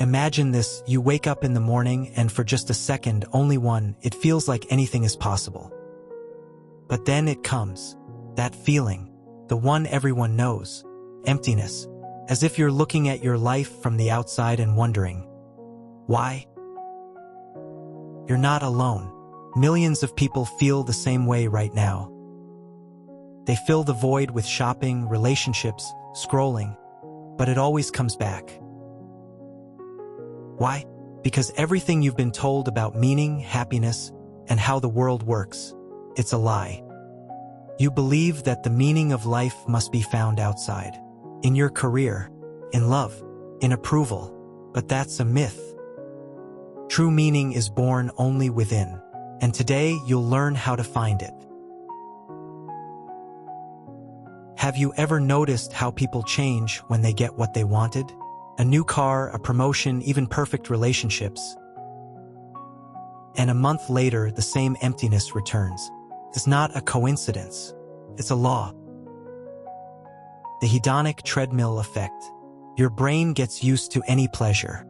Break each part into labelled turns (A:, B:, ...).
A: Imagine this, you wake up in the morning and for just a second, only one, it feels like anything is possible. But then it comes. That feeling. The one everyone knows. Emptiness. As if you're looking at your life from the outside and wondering, why? You're not alone. Millions of people feel the same way right now. They fill the void with shopping, relationships, scrolling, but it always comes back. Why? Because everything you've been told about meaning, happiness, and how the world works, it's a lie. You believe that the meaning of life must be found outside. In your career, in love, in approval, but that's a myth. True meaning is born only within, and today you'll learn how to find it. Have you ever noticed how people change when they get what they wanted? A new car, a promotion, even perfect relationships. And a month later, the same emptiness returns. It's not a coincidence. It's a law. The hedonic treadmill effect. Your brain gets used to any pleasure.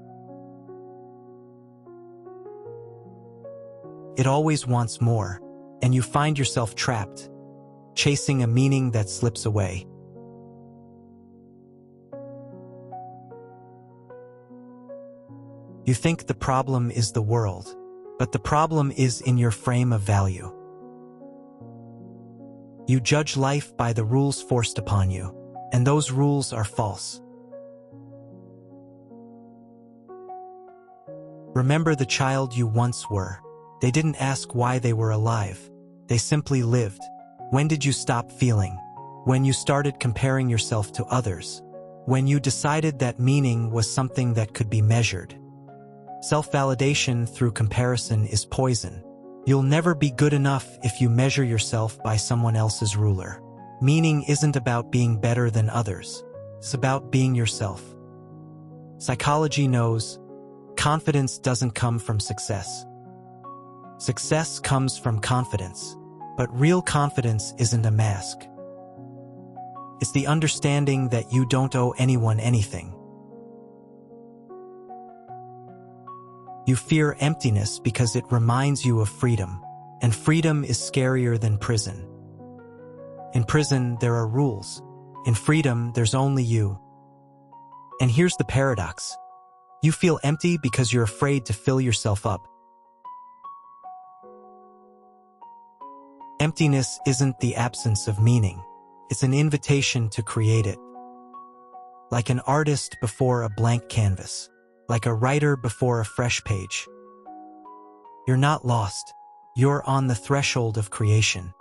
A: It always wants more, and you find yourself trapped, chasing a meaning that slips away. You think the problem is the world, but the problem is in your frame of value. You judge life by the rules forced upon you, and those rules are false. Remember the child you once were. They didn't ask why they were alive. They simply lived. When did you stop feeling? When you started comparing yourself to others. When you decided that meaning was something that could be measured. Self-validation through comparison is poison. You'll never be good enough if you measure yourself by someone else's ruler. Meaning isn't about being better than others. It's about being yourself. Psychology knows confidence doesn't come from success. Success comes from confidence, but real confidence isn't a mask. It's the understanding that you don't owe anyone anything. You fear emptiness because it reminds you of freedom, and freedom is scarier than prison. In prison, there are rules. In freedom, there's only you. And here's the paradox. You feel empty because you're afraid to fill yourself up. Emptiness isn't the absence of meaning. It's an invitation to create it. Like an artist before a blank canvas. Like a writer before a fresh page. You're not lost. You're on the threshold of creation.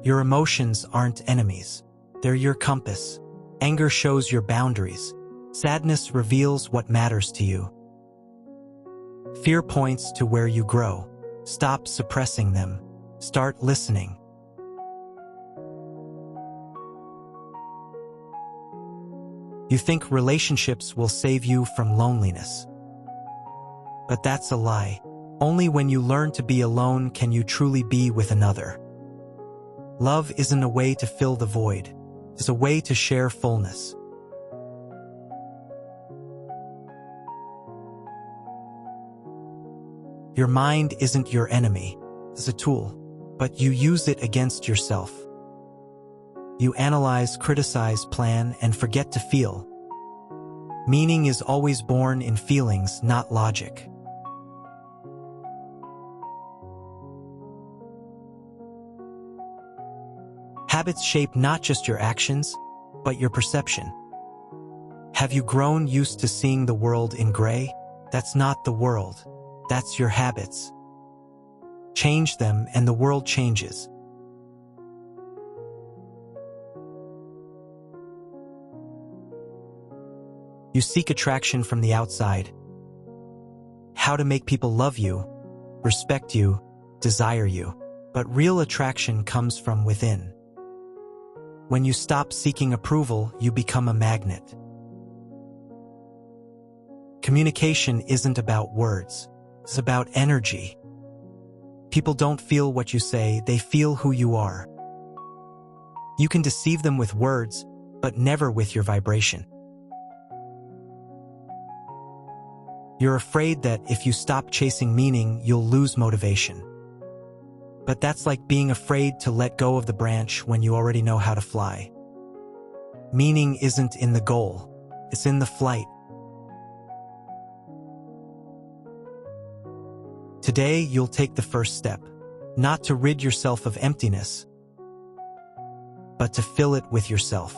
A: Your emotions aren't enemies. They're your compass. Anger shows your boundaries. Sadness reveals what matters to you. Fear points to where you grow. Stop suppressing them. Start listening. You think relationships will save you from loneliness. But that's a lie. Only when you learn to be alone can you truly be with another. Love isn't a way to fill the void. It's a way to share fullness. Your mind isn't your enemy. It's a tool, but you use it against yourself. You analyze, criticize, plan, and forget to feel. Meaning is always born in feelings, not logic. Habits shape not just your actions, but your perception. Have you grown used to seeing the world in gray? That's not the world. That's your habits. Change them and the world changes. You seek attraction from the outside. How to make people love you, respect you, desire you. But real attraction comes from within. When you stop seeking approval, you become a magnet. Communication isn't about words. It's about energy. People don't feel what you say, they feel who you are. You can deceive them with words, but never with your vibration. You're afraid that if you stop chasing meaning, you'll lose motivation. But that's like being afraid to let go of the branch when you already know how to fly. Meaning isn't in the goal, it's in the flight. Today, you'll take the first step, not to rid yourself of emptiness, but to fill it with yourself.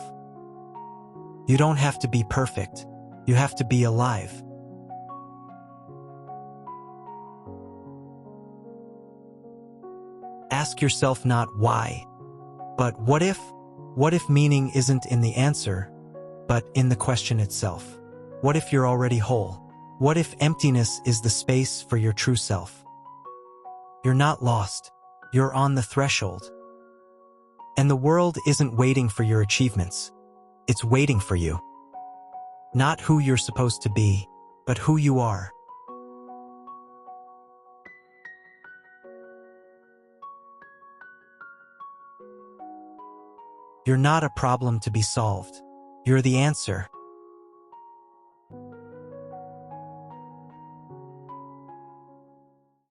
A: You don't have to be perfect, you have to be alive. Ask yourself not why, but what if? What if meaning isn't in the answer, but in the question itself? What if you're already whole? What if emptiness is the space for your true self? You're not lost, you're on the threshold. And the world isn't waiting for your achievements, it's waiting for you. Not who you're supposed to be, but who you are. You're not a problem to be solved. You're the answer.